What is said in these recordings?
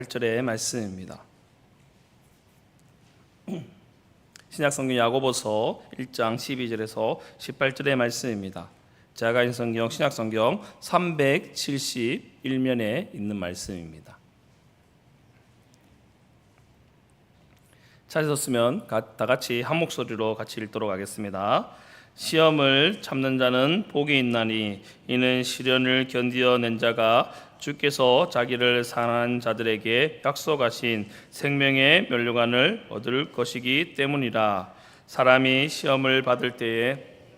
8절의 말씀입니다. 신약성경 야고보서 1장 12절에서 18절의 말씀입니다. 제가 가진 성경 신약성경 371면에 있는 말씀입니다. 찾으셨으면 다 같이 한 목소리로 같이 읽도록 하겠습니다. 시험을 참는 자는 복이 있나니 이는 시련을 견디어낸 자가 주께서 자기를 사랑하는 자들에게 약속하신 생명의 면류관을 얻을 것이기 때문이라. 사람이 시험을 받을 때에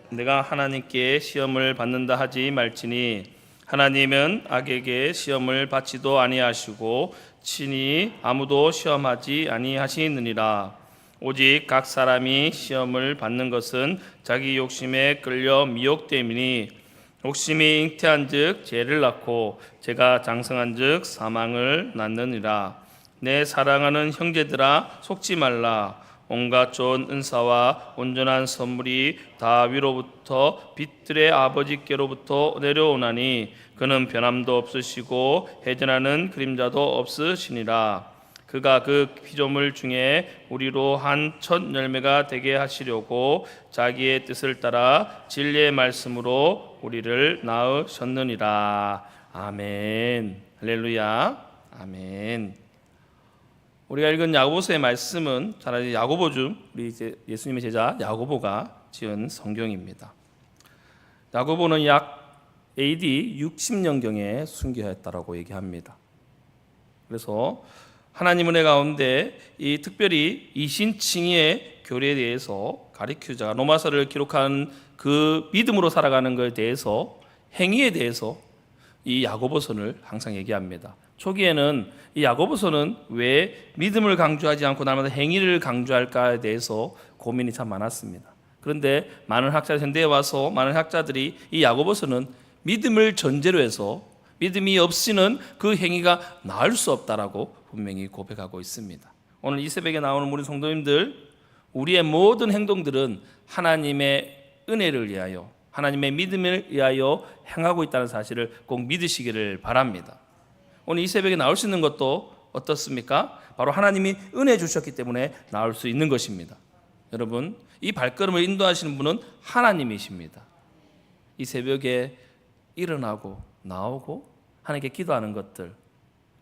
내가 하나님께 시험을 받는다 하지 말지니 하나님은 악에게 시험을 받지도 아니하시고 친히 아무도 시험하지 아니하시느니라. 오직 각 사람이 시험을 받는 것은 자기 욕심에 끌려 미혹됨이니 욕심이 잉태한즉 죄를 낳고 죄가 장성한즉 사망을 낳느니라. 내 사랑하는 형제들아 속지 말라. 온갖 좋은 은사와 온전한 선물이 다 위로부터 빛들의 아버지께로부터 내려오나니 그는 변함도 없으시고 해전하는 그림자도 없으시니라. 그가 그 피조물 중에 우리로 한 첫 열매가 되게 하시려고 자기의 뜻을 따라 진리의 말씀으로 우리를 낳으셨느니라. 아멘. 할렐루야. 아멘. 우리가 읽은 야고보서의 말씀은 잘 아시는 야고보 중 우리 예수님의 제자 야고보가 지은 성경입니다. 야고보는 약 AD 60년경에 순교했다라고 얘기합니다. 그래서 하나님 은혜 가운데 이 특별히 이신칭의의 교리에 대해서 가르치자 로마서를 기록한 그 믿음으로 살아가는 것에 대해서 행위에 대해서 이 야고보서를 항상 얘기합니다. 초기에는 이 야고보서는 왜 믿음을 강조하지 않고 날마다 행위를 강조할까에 대해서 고민이 참 많았습니다. 그런데 많은 학자들 현대에 와서 많은 학자들이 이 야고보서는 믿음을 전제로 해서 믿음이 없이는 그 행위가 나을 수 없다라고 분명히 고백하고 있습니다. 오늘 이 새벽에 나오는 우리 성도님들, 우리의 모든 행동들은 하나님의 은혜를 위하여 하나님의 믿음을 위하여 행하고 있다는 사실을 꼭 믿으시기를 바랍니다. 오늘 이 새벽에 나올 수 있는 것도 어떻습니까? 바로 하나님이 은혜 주셨기 때문에 나올 수 있는 것입니다. 여러분, 이 발걸음을 인도하시는 분은 하나님이십니다. 이 새벽에 일어나고 나오고 하나님께 기도하는 것들,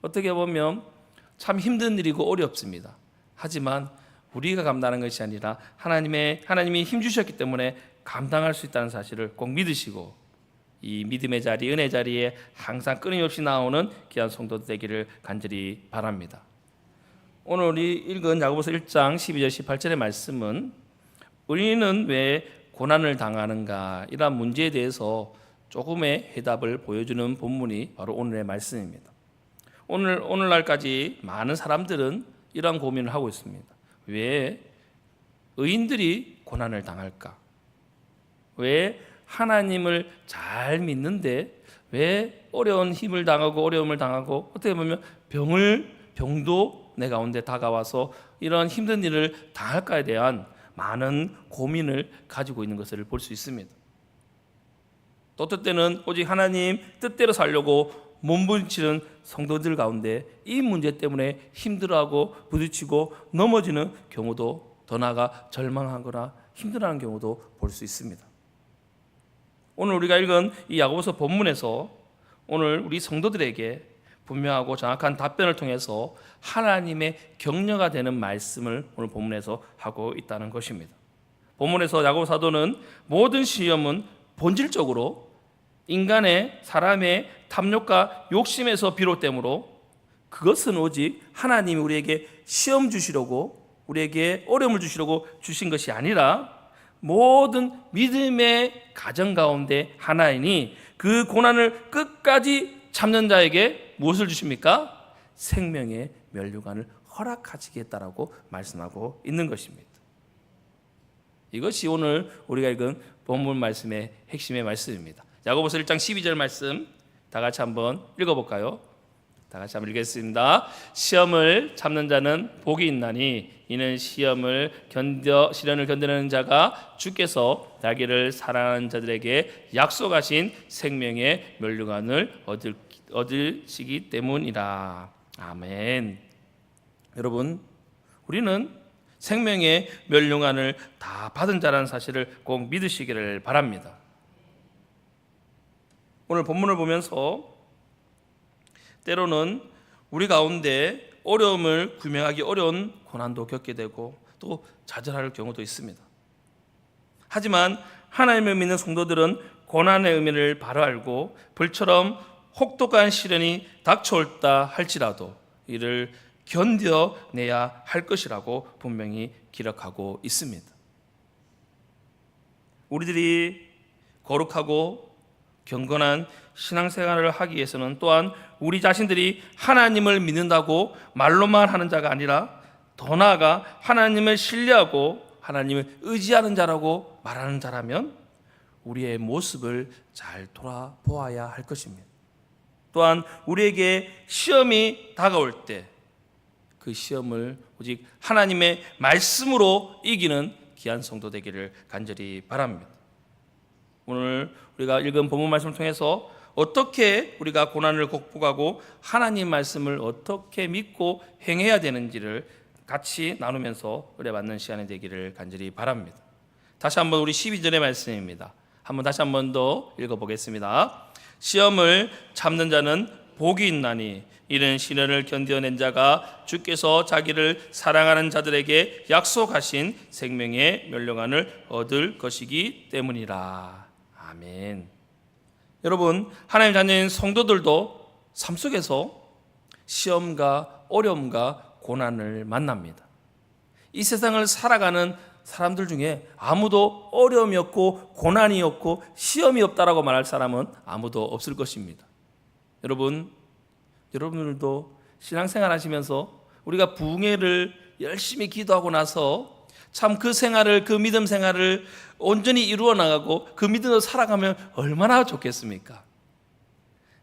어떻게 보면 참 힘든 일이고 어렵습니다. 하지만 우리가 감당하는 것이 아니라 하나님이 힘 주셨기 때문에 감당할 수 있다는 사실을 꼭 믿으시고 이 믿음의 자리, 은혜 자리에 항상 끊임없이 나오는 귀한 성도 되기를 간절히 바랍니다. 오늘 우리 읽은 야고보서 1장 12절 18절의 말씀은 우리는 왜 고난을 당하는가 이러한 문제에 대해서 조금의 해답을 보여주는 본문이 바로 오늘의 말씀입니다. 오늘날까지 많은 사람들은 이러한 고민을 하고 있습니다. 왜 의인들이 고난을 당할까? 왜 하나님을 잘 믿는데 왜 어려운 힘을 당하고 어려움을 당하고 어떻게 보면 병도 내 가운데 다가와서 이런 힘든 일을 당할까에 대한 많은 고민을 가지고 있는 것을 볼 수 있습니다. 또 어떨 때는 오직 하나님 뜻대로 살려고 몸부림치는 성도들 가운데 이 문제 때문에 힘들어하고 부딪히고 넘어지는 경우도 더 나아가 절망하거나 힘들어하는 경우도 볼 수 있습니다. 오늘 우리가 읽은 이 야고보서 본문에서 오늘 우리 성도들에게 분명하고 정확한 답변을 통해서 하나님의 격려가 되는 말씀을 오늘 본문에서 하고 있다는 것입니다. 본문에서 야고보 사도는 모든 시험은 본질적으로 사람의 탐욕과 욕심에서 비롯되므로 그것은 오직 하나님이 우리에게 시험 주시려고 우리에게 어려움을 주시려고 주신 것이 아니라 모든 믿음의 가정 가운데 하나이니 그 고난을 끝까지 참는 자에게 무엇을 주십니까? 생명의 면류관을 허락하시겠다라고 말씀하고 있는 것입니다. 이것이 오늘 우리가 읽은 본문 말씀의 핵심의 말씀입니다. 야고보서 1장 12절 말씀 다 같이 한번 읽어볼까요? 다 같이 한번 읽겠습니다. 시험을 참는 자는 복이 있나니 이는 시련을 견디는 자가 주께서 자기를 사랑하는 자들에게 약속하신 생명의 면류관을 얻으시기 때문이라. 아멘. 여러분, 우리는 생명의 멸류관을 다 받은 자라는 사실을 꼭 믿으시기를 바랍니다. 오늘 본문을 보면서 때로는 우리 가운데 어려움을 규명하기 어려운 고난도 겪게 되고 또 좌절할 경우도 있습니다. 하지만 하나님을 믿는 성도들은 고난의 의미를 바로 알고 불처럼 혹독한 시련이 닥쳐올다 할지라도 이를 견뎌내야 할 것이라고 분명히 기록하고 있습니다. 우리들이 거룩하고 경건한 신앙생활을 하기 위해서는 또한 우리 자신들이 하나님을 믿는다고 말로만 하는 자가 아니라 더 나아가 하나님을 신뢰하고 하나님을 의지하는 자라고 말하는 자라면 우리의 모습을 잘 돌아보아야 할 것입니다. 또한 우리에게 시험이 다가올 때 그 시험을 오직 하나님의 말씀으로 이기는 귀한 성도 되기를 간절히 바랍니다. 오늘 우리가 읽은 본문 말씀을 통해서 어떻게 우리가 고난을 극복하고 하나님 말씀을 어떻게 믿고 행해야 되는지를 같이 나누면서 은혜받는 시간이 되기를 간절히 바랍니다. 다시 한번 우리 12절의 말씀입니다. 다시 한 번 더 읽어보겠습니다. 시험을 참는 자는 복이 있나니 이는 시련을 견뎌낸 자가 주께서 자기를 사랑하는 자들에게 약속하신 생명의 멸류관을 얻을 것이기 때문이라. 아멘. 여러분, 하나님 자녀인 성도들도 삶 속에서 시험과 어려움과 고난을 만납니다. 이 세상을 살아가는 사람들 중에 아무도 어려움이 없고 고난이 없고 시험이 없다라고 말할 사람은 아무도 없을 것입니다. 여러분들도 신앙생활 하시면서 우리가 부흥회를 열심히 기도하고 나서 참 그 생활을, 그 믿음 생활을 온전히 이루어 나가고 그 믿음으로 살아가면 얼마나 좋겠습니까?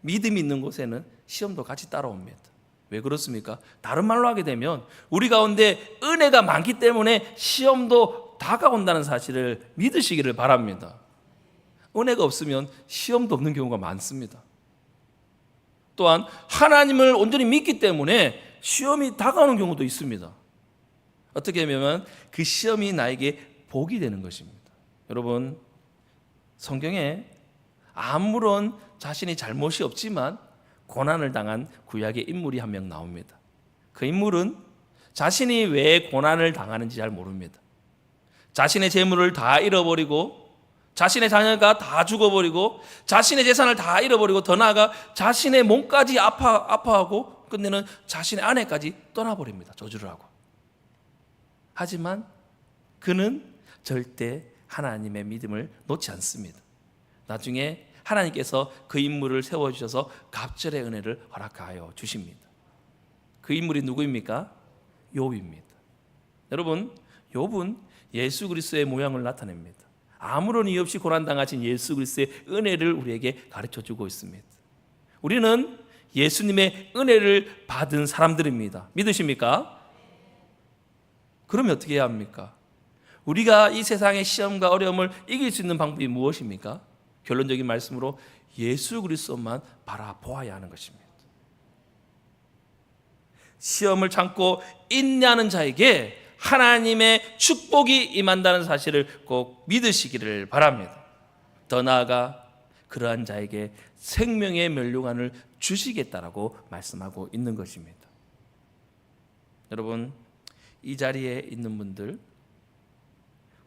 믿음이 있는 곳에는 시험도 같이 따라옵니다. 왜 그렇습니까? 다른 말로 하게 되면 우리 가운데 은혜가 많기 때문에 시험도 다가온다는 사실을 믿으시기를 바랍니다. 은혜가 없으면 시험도 없는 경우가 많습니다. 또한 하나님을 온전히 믿기 때문에 시험이 다가오는 경우도 있습니다. 어떻게 하면 그 시험이 나에게 복이 되는 것입니다. 여러분, 성경에 아무런 자신이 잘못이 없지만 고난을 당한 구약의 인물이 한 명 나옵니다. 그 인물은 자신이 왜 고난을 당하는지 잘 모릅니다. 자신의 재물을 다 잃어버리고 자신의 자녀가 다 죽어버리고 자신의 재산을 다 잃어버리고 더 나아가 자신의 몸까지 아파하고 끝내는 자신의 아내까지 떠나버립니다. 저주를 하고. 하지만 그는 절대 하나님의 믿음을 놓지 않습니다. 나중에 하나님께서 그 인물을 세워주셔서 갑절의 은혜를 허락하여 주십니다. 그 인물이 누구입니까? 욥입니다. 여러분, 욥은 예수 그리스도의 모양을 나타냅니다. 아무런 이유 없이 고난당하신 예수 그리스도의 은혜를 우리에게 가르쳐주고 있습니다. 우리는 예수님의 은혜를 받은 사람들입니다. 믿으십니까? 그러면 어떻게 해야 합니까? 우리가 이 세상의 시험과 어려움을 이길 수 있는 방법이 무엇입니까? 결론적인 말씀으로 예수 그리스도만 바라보아야 하는 것입니다. 시험을 참고 인내하는 자에게 하나님의 축복이 임한다는 사실을 꼭 믿으시기를 바랍니다. 더 나아가 그러한 자에게 생명의 멸류관을 주시겠다라고 말씀하고 있는 것입니다. 여러분, 이 자리에 있는 분들,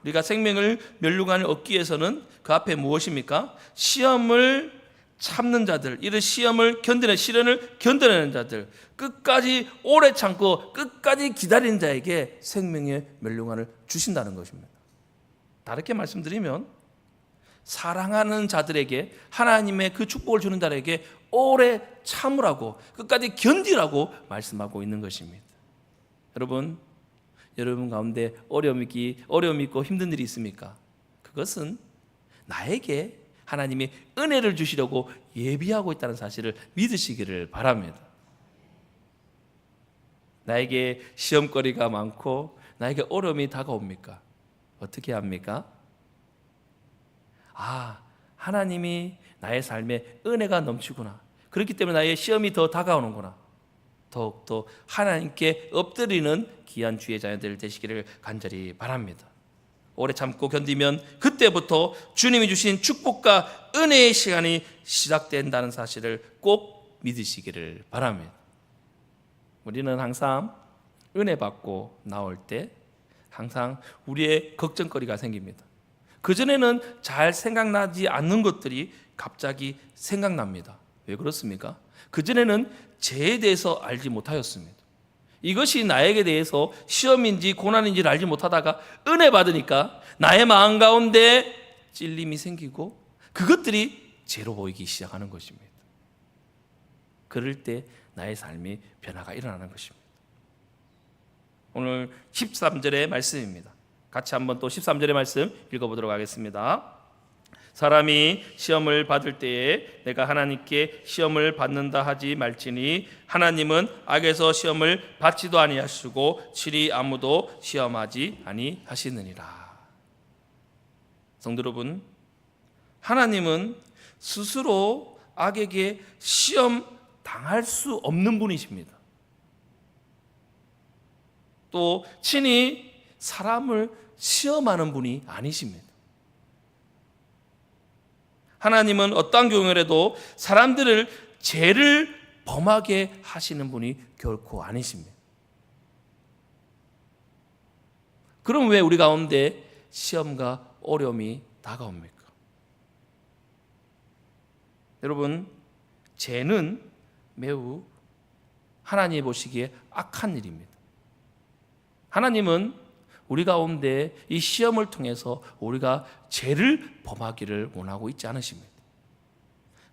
우리가 생명을 멸류관을 얻기 위해서는 그 앞에 무엇입니까? 시험을 참는 자들, 이런 시험을 견디는, 시련을 견뎌내는 자들, 끝까지 오래 참고 끝까지 기다리는 자에게 생명의 멸류관을 주신다는 것입니다. 다르게 말씀드리면 사랑하는 자들에게 하나님의 그 축복을 주는 자에게 오래 참으라고, 끝까지 견디라고 말씀하고 있는 것입니다. 여러분 가운데 어려움이 있고 힘든 일이 있습니까? 그것은 나에게 하나님이 은혜를 주시려고 예비하고 있다는 사실을 믿으시기를 바랍니다. 나에게 시험거리가 많고 나에게 어려움이 다가옵니까? 어떻게 합니까? 하나님이 나의 삶에 은혜가 넘치구나. 그렇기 때문에 나의 시험이 더 다가오는구나. 더욱더 하나님께 엎드리는 귀한 주의 자녀들 되시기를 간절히 바랍니다. 오래 참고 견디면 그때부터 주님이 주신 축복과 은혜의 시간이 시작된다는 사실을 꼭 믿으시기를 바랍니다. 우리는 항상 은혜 받고 나올 때 항상 우리의 걱정거리가 생깁니다. 그전에는 잘 생각나지 않는 것들이 갑자기 생각납니다. 왜 그렇습니까? 그전에는 죄에 대해서 알지 못하였습니다. 이것이 나에게 대해서 시험인지 고난인지를 알지 못하다가 은혜 받으니까 나의 마음 가운데 찔림이 생기고 그것들이 죄로 보이기 시작하는 것입니다. 그럴 때 나의 삶이 변화가 일어나는 것입니다. 오늘 13절의 말씀입니다. 같이 한번 또 13절의 말씀 읽어보도록 하겠습니다. 사람이 시험을 받을 때에 내가 하나님께 시험을 받는다 하지 말지니 하나님은 악에서 시험을 받지도 아니하시고 친히 아무도 시험하지 아니하시느니라. 성도 여러분, 하나님은 스스로 악에게 시험 당할 수 없는 분이십니다. 또 친히 사람을 시험하는 분이 아니십니다. 하나님은 어떠한 경우에라도 사람들을 죄를 범하게 하시는 분이 결코 아니십니다. 그럼 왜 우리 가운데 시험과 어려움이 다가옵니까? 여러분, 죄는 매우 하나님이 보시기에 악한 일입니다. 하나님은 우리 가운데 이 시험을 통해서 우리가 죄를 범하기를 원하고 있지 않으십니다.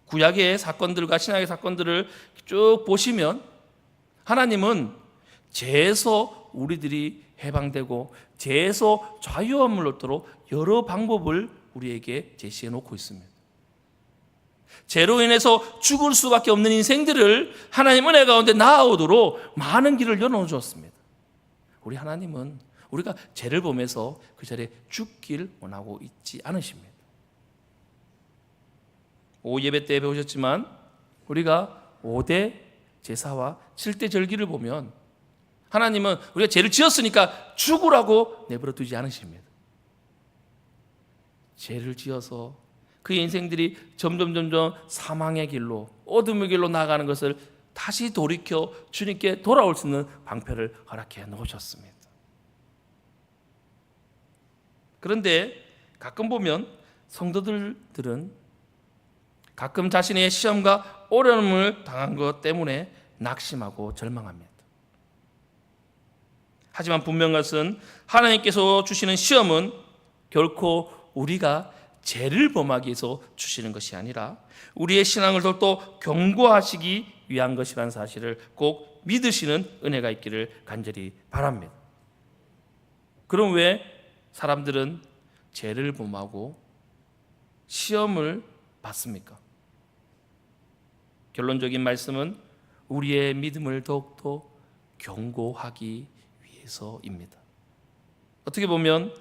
구약의 사건들과 신약의 사건들을 쭉 보시면 하나님은 죄에서 우리들이 해방되고 죄에서 자유함을 얻도록 여러 방법을 우리에게 제시해 놓고 있습니다. 죄로 인해서 죽을 수밖에 없는 인생들을 하나님 은혜 가운데 나아오도록 많은 길을 열어놓아 주었습니다. 우리 하나님은 우리가 죄를 범해서 그 자리에 죽길 원하고 있지 않으십니다. 오 예배 때 배우셨지만 우리가 5대 제사와 7대 절기를 보면 하나님은 우리가 죄를 지었으니까 죽으라고 내버려 두지 않으십니다. 죄를 지어서 그 인생들이 점점 사망의 길로, 어둠의 길로 나아가는 것을 다시 돌이켜 주님께 돌아올 수 있는 방편을 허락해 놓으셨습니다. 그런데 가끔 보면 성도들은 가끔 자신의 시험과 어려움을 당한 것 때문에 낙심하고 절망합니다. 하지만 분명한 것은 하나님께서 주시는 시험은 결코 우리가 죄를 범하기 위해서 주시는 것이 아니라 우리의 신앙을 더욱더 견고하시기 위한 것이라는 사실을 꼭 믿으시는 은혜가 있기를 간절히 바랍니다. 그럼 왜 사람들은 죄를 범하고 시험을 받습니까? 결론적인 말씀은 우리의 믿음을 더욱더 견고하기 위해서입니다. 어떻게 보면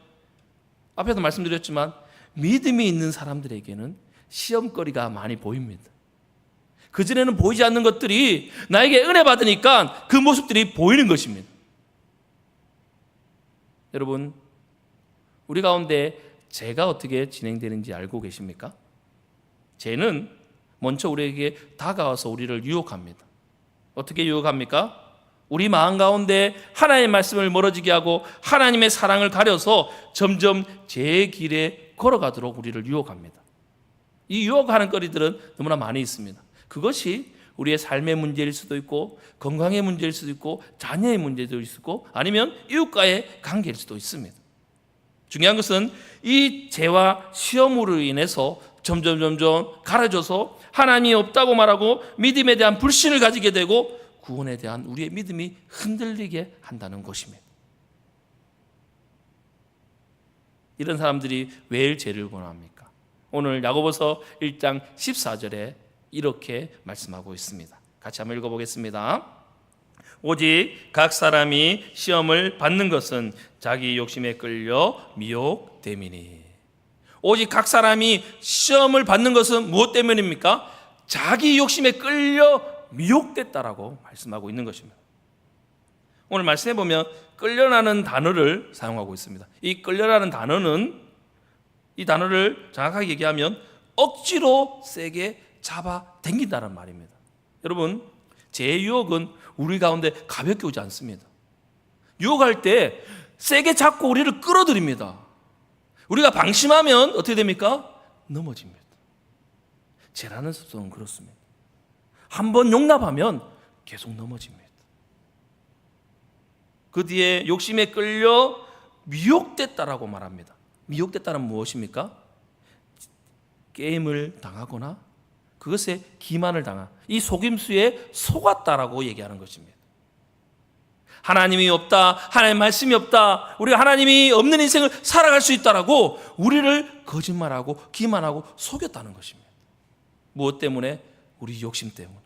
앞에도 말씀드렸지만 믿음이 있는 사람들에게는 시험거리가 많이 보입니다. 그전에는 보이지 않는 것들이 나에게 은혜 받으니까 그 모습들이 보이는 것입니다. 여러분, 우리 가운데 죄가 어떻게 진행되는지 알고 계십니까? 죄는 먼저 우리에게 다가와서 우리를 유혹합니다. 어떻게 유혹합니까? 우리 마음 가운데 하나님의 말씀을 멀어지게 하고 하나님의 사랑을 가려서 점점 죄의 길에 걸어가도록 우리를 유혹합니다. 이 유혹하는 거리들은 너무나 많이 있습니다. 그것이 우리의 삶의 문제일 수도 있고 건강의 문제일 수도 있고 자녀의 문제도 있고 아니면 이웃과의 관계일 수도 있습니다. 중요한 것은 이 죄와 시험으로 인해서 점점 가라져서 하나님이 없다고 말하고 믿음에 대한 불신을 가지게 되고 구원에 대한 우리의 믿음이 흔들리게 한다는 것입니다. 이런 사람들이 왜 죄를 범합니까? 오늘 야고보서 1장 14절에 이렇게 말씀하고 있습니다. 같이 한번 읽어보겠습니다. 오직 각 사람이 시험을 받는 것은 자기 욕심에 끌려 미혹됨이니. 오직 각 사람이 시험을 받는 것은 무엇 때문입니까? 자기 욕심에 끌려 미혹됐다라고 말씀하고 있는 것입니다. 오늘 말씀해 보면 끌려라는 단어를 사용하고 있습니다. 이 끌려라는 단어는, 이 단어를 정확하게 얘기하면 억지로 세게 잡아 당긴다는 말입니다. 여러분, 제 유혹은 우리 가운데 가볍게 오지 않습니다. 유혹할 때 세게 잡고 우리를 끌어들입니다. 우리가 방심하면 어떻게 됩니까? 넘어집니다. 죄라는 습성은 그렇습니다. 한번 용납하면 계속 넘어집니다. 그 뒤에 욕심에 끌려 미혹됐다라고 말합니다. 미혹됐다는 무엇입니까? 게임을 당하거나 그것에 기만을 당한, 이 속임수에 속았다라고 얘기하는 것입니다. 하나님이 없다, 하나님 말씀이 없다, 우리가 하나님이 없는 인생을 살아갈 수 있다라고 우리를 거짓말하고 기만하고 속였다는 것입니다. 무엇 때문에? 우리 욕심 때문에.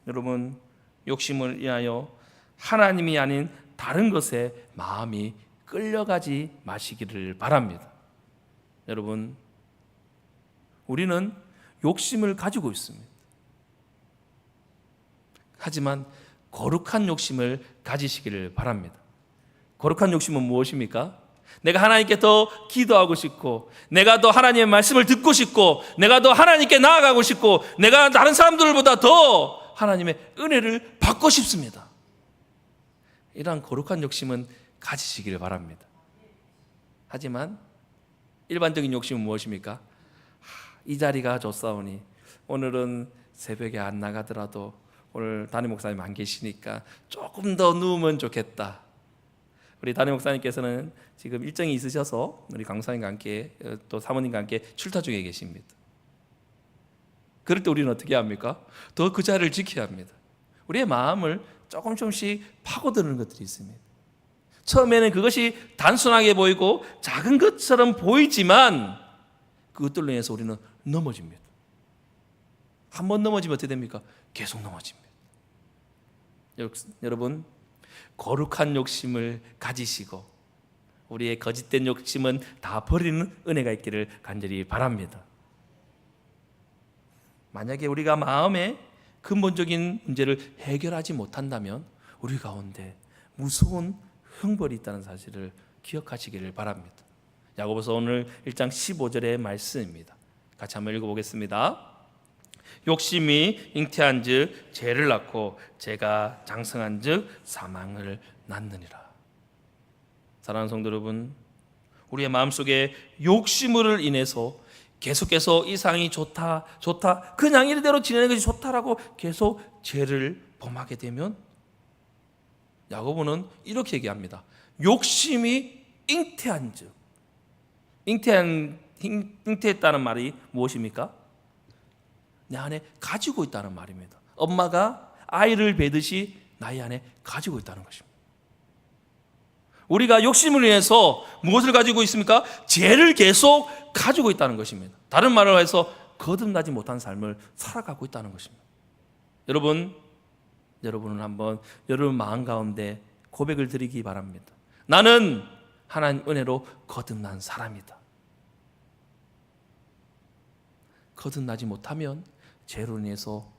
여러분, 욕심을 인하여 하나님이 아닌 다른 것에 마음이 끌려가지 마시기를 바랍니다. 여러분, 우리는 욕심을 가지고 있습니다. 하지만 거룩한 욕심을 가지시기를 바랍니다. 거룩한 욕심은 무엇입니까? 내가 하나님께 더 기도하고 싶고, 내가 더 하나님의 말씀을 듣고 싶고, 내가 더 하나님께 나아가고 싶고, 내가 다른 사람들보다 더 하나님의 은혜를 받고 싶습니다. 이러한 거룩한 욕심은 가지시기를 바랍니다. 하지만 일반적인 욕심은 무엇입니까? 이 자리가 좋사오니 오늘은 새벽에 안 나가더라도 오늘 담임 목사님 안 계시니까 조금 더 누우면 좋겠다. 우리 담임 목사님께서는 지금 일정이 있으셔서 우리 강사님과 함께 또 사모님과 함께 출타 중에 계십니다. 그럴 때 우리는 어떻게 합니까? 더 그 자리를 지켜야 합니다. 우리의 마음을 조금씩 파고드는 것들이 있습니다. 처음에는 그것이 단순하게 보이고 작은 것처럼 보이지만 그것들로 인해서 우리는 넘어집니다. 한번 넘어지면 어떻게 됩니까? 계속 넘어집니다. 여러분, 거룩한 욕심을 가지시고 우리의 거짓된 욕심은 다 버리는 은혜가 있기를 간절히 바랍니다. 만약에 우리가 마음의 근본적인 문제를 해결하지 못한다면 우리 가운데 무서운 형벌이 있다는 사실을 기억하시기를 바랍니다. 야고보서 오늘 1장 15절의 말씀입니다. 같이 한번 읽어보겠습니다. 욕심이 잉태한즉 죄를 낳고 죄가 장성한즉 사망을 낳느니라. 사랑하는 성도 여러분, 우리의 마음속에 욕심을 인해서 계속해서 이 상이 좋다 그냥 이대로 지내는 것이 좋다라고 계속 죄를 범하게 되면 야고보는 이렇게 얘기합니다. 욕심이 잉태한즉, 잉태했다는 말이 무엇입니까? 내 안에 가지고 있다는 말입니다. 엄마가 아이를 베듯이 나의 안에 가지고 있다는 것입니다. 우리가 욕심을 인해서 무엇을 가지고 있습니까? 죄를 계속 가지고 있다는 것입니다. 다른 말로 해서 거듭나지 못한 삶을 살아가고 있다는 것입니다. 여러분은 한번 여러분 마음 가운데 고백을 드리기 바랍니다. 나는 하나님 은혜로 거듭난 사람이다. 거듭나지 못하면 죄로 인해서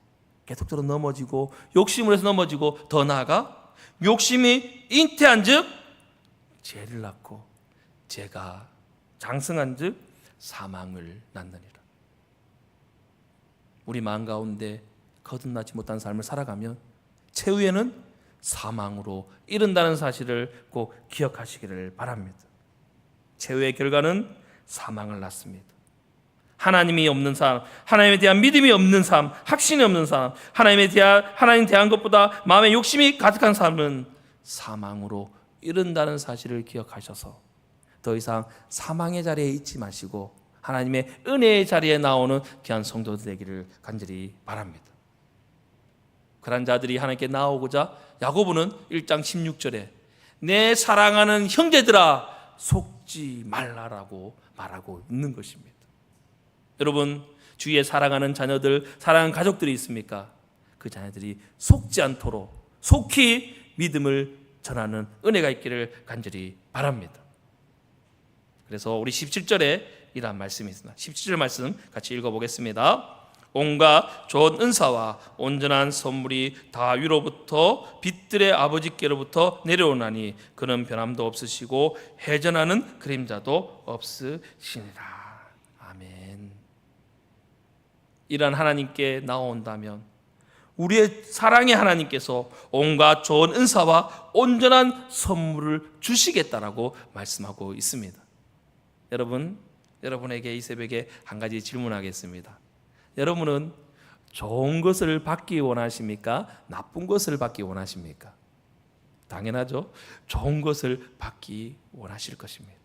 계속적으로 넘어지고 욕심을 해서 넘어지고 더 나아가 욕심이 잉태한즉 죄를 낳고 죄가 장성한즉 사망을 낳느니라. 우리 마음 가운데 거듭나지 못한 삶을 살아가면 최후에는 사망으로 이른다는 사실을 꼭 기억하시기를 바랍니다. 최후의 결과는 사망을 낳습니다. 하나님이 없는 사람, 하나님에 대한 믿음이 없는 사람, 확신이 없는 사람, 하나님 대한 것보다 마음에 욕심이 가득한 사람은 사망으로 이른다는 사실을 기억하셔서 더 이상 사망의 자리에 있지 마시고 하나님의 은혜의 자리에 나오는 귀한 성도들 되기를 간절히 바랍니다. 그런 자들이 하나님께 나오고자 야고보는 1장 16절에 내 사랑하는 형제들아 속지 말라라고 말하고 있는 것입니다. 여러분, 주위에 사랑하는 자녀들, 사랑하는 가족들이 있습니까? 그 자녀들이 속지 않도록 속히 믿음을 전하는 은혜가 있기를 간절히 바랍니다. 그래서 우리 17절에 이러한 말씀이 있습니다. 17절 말씀 같이 읽어보겠습니다. 온갖 좋은 은사와 온전한 선물이 다 위로부터 빛들의 아버지께로부터 내려오나니 그는 변함도 없으시고 해전하는 그림자도 없으시니라. 아멘. 이런 하나님께 나온다면 우리의 사랑의 하나님께서 온갖 좋은 은사와 온전한 선물을 주시겠다라고 말씀하고 있습니다. 여러분에게 이 새벽에 한 가지 질문하겠습니다. 여러분은 좋은 것을 받기 원하십니까? 나쁜 것을 받기 원하십니까? 당연하죠. 좋은 것을 받기 원하실 것입니다.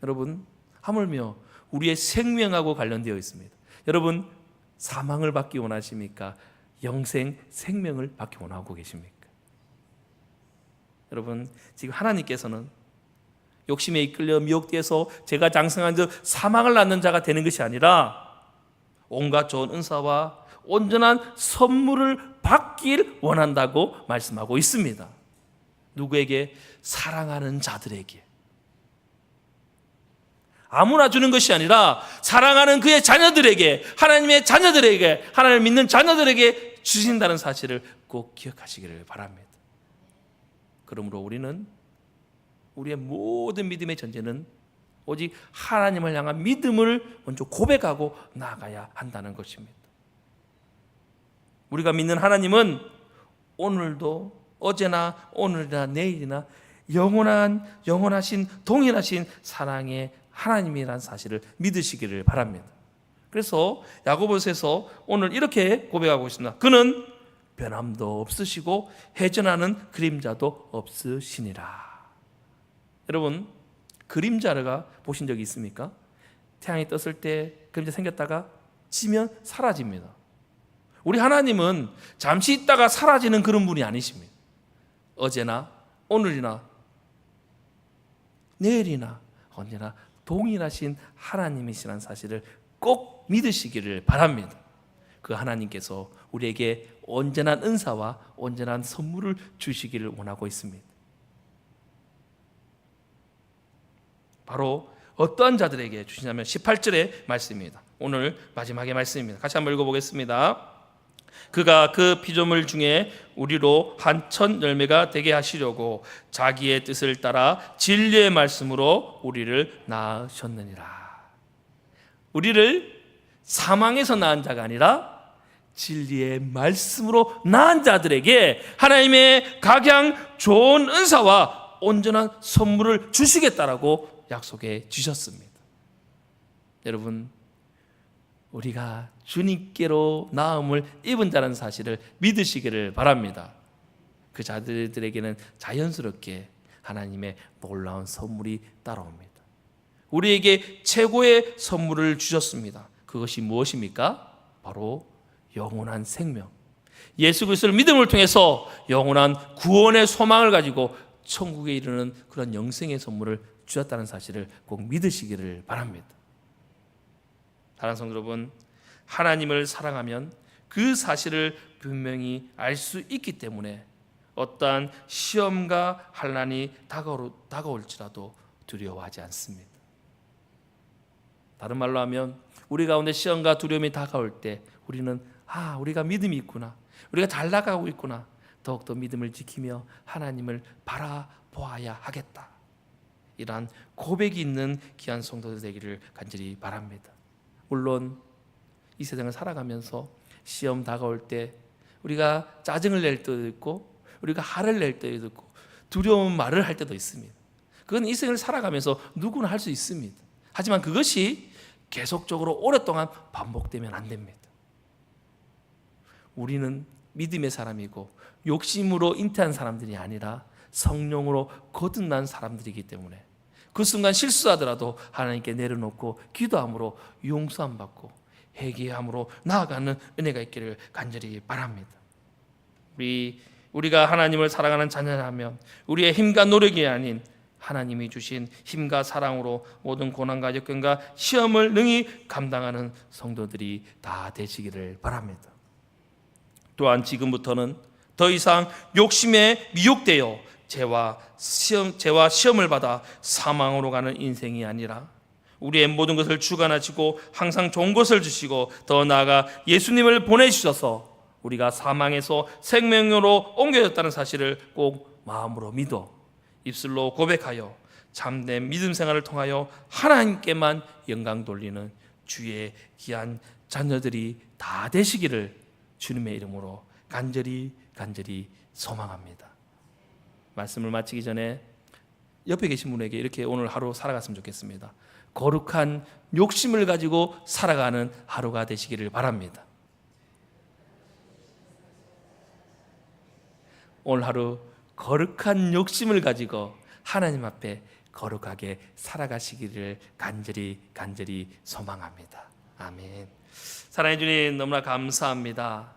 여러분, 하물며 우리의 생명하고 관련되어 있습니다. 여러분, 사망을 받기 원하십니까? 영생, 생명을 받기 원하고 계십니까? 여러분, 지금 하나님께서는 욕심에 이끌려 미혹되어서 제가 장성한 즉 사망을 낳는 자가 되는 것이 아니라 온갖 좋은 은사와 온전한 선물을 받길 원한다고 말씀하고 있습니다. 누구에게? 사랑하는 자들에게. 아무나 주는 것이 아니라 사랑하는 그의 자녀들에게, 하나님의 자녀들에게, 하나님을 믿는 자녀들에게 주신다는 사실을 꼭 기억하시기를 바랍니다. 그러므로 우리는 우리의 모든 믿음의 전제는 오직 하나님을 향한 믿음을 먼저 고백하고 나아가야 한다는 것입니다. 우리가 믿는 하나님은 오늘도 어제나 오늘이나 내일이나 영원하신 동일하신 사랑의 하나님이라는 사실을 믿으시기를 바랍니다. 그래서 야고보서에서 오늘 이렇게 고백하고 있습니다. 그는 변함도 없으시고 해전하는 그림자도 없으시니라. 여러분, 그림자가 보신 적이 있습니까? 태양이 떴을 때 그림자 생겼다가 지면 사라집니다. 우리 하나님은 잠시 있다가 사라지는 그런 분이 아니십니다. 어제나 오늘이나 내일이나 언제나 동일하신 하나님이시라는 사실을 꼭 믿으시기를 바랍니다. 그 하나님께서 우리에게 온전한 은사와 온전한 선물을 주시기를 원하고 있습니다. 바로 어떠한 자들에게 주시냐면 18절의 말씀입니다. 오늘 마지막의 말씀입니다. 같이 한번 읽어보겠습니다. 그가 그 피조물 중에 우리로 한 천 열매가 되게 하시려고 자기의 뜻을 따라 진리의 말씀으로 우리를 낳으셨느니라. 우리를 사망에서 낳은 자가 아니라 진리의 말씀으로 낳은 자들에게 하나님의 각양 좋은 은사와 온전한 선물을 주시겠다라고 약속해 주셨습니다. 여러분, 우리가 주님께로 나음을 입은 자라는 사실을 믿으시기를 바랍니다. 그 자들에게는 자연스럽게 하나님의 놀라운 선물이 따라옵니다. 우리에게 최고의 선물을 주셨습니다. 그것이 무엇입니까? 바로 영원한 생명. 예수 그리스도를 믿음을 통해서 영원한 구원의 소망을 가지고 천국에 이르는 그런 영생의 선물을 주셨다는 사실을 꼭 믿으시기를 바랍니다. 사랑하는 성도 여러분, 하나님을 사랑하면 그 사실을 분명히 알 수 있기 때문에 어떠한 시험과 환난이 다가올지라도 두려워하지 않습니다. 다른 말로 하면 우리 가운데 시험과 두려움이 다가올 때 우리는 우리가 믿음이 있구나, 우리가 잘 나가고 있구나, 더욱더 믿음을 지키며 하나님을 바라보아야 하겠다, 이러한 고백이 있는 귀한 성도들 되기를 간절히 바랍니다. 물론 이 세상을 살아가면서 시험 다가올 때 우리가 짜증을 낼 때도 있고 우리가 화를 낼 때도 있고 두려운 말을 할 때도 있습니다. 그건 이 생을 살아가면서 누구나 할 수 있습니다. 하지만 그것이 계속적으로 오랫동안 반복되면 안 됩니다. 우리는 믿음의 사람이고 욕심으로 잉태한 사람들이 아니라 성령으로 거듭난 사람들이기 때문에 그 순간 실수하더라도 하나님께 내려놓고 기도함으로 용서함 받고 회개함으로 나아가는 은혜가 있기를 간절히 바랍니다. 우리가 하나님을 사랑하는 자녀라면 우리의 힘과 노력이 아닌 하나님이 주신 힘과 사랑으로 모든 고난과 역경과 시험을 능히 감당하는 성도들이 다 되시기를 바랍니다. 또한 지금부터는 더 이상 욕심에 미혹되어 죄와 시험을 받아 사망으로 가는 인생이 아니라 우리의 모든 것을 주관하시고 항상 좋은 것을 주시고 더 나아가 예수님을 보내주셔서 우리가 사망에서 생명으로 옮겨졌다는 사실을 꼭 마음으로 믿어 입술로 고백하여 참된 믿음 생활을 통하여 하나님께만 영광 돌리는 주의 귀한 자녀들이 다 되시기를 주님의 이름으로 간절히 소망합니다. 말씀을 마치기 전에 옆에 계신 분에게 이렇게 오늘 하루 살아갔으면 좋겠습니다. 거룩한 욕심을 가지고 살아가는 하루가 되시기를 바랍니다. 오늘 하루 거룩한 욕심을 가지고 하나님 앞에 거룩하게 살아가시기를 간절히 소망합니다. 아멘. 사랑해 주님, 너무나 감사합니다.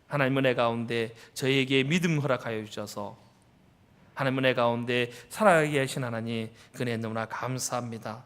하나님 은혜 가운데 저희에게 믿음 허락하여 주셔서 하나님 은혜 가운데 살아가게 하신 하나님, 그 은혜 너무나 감사합니다.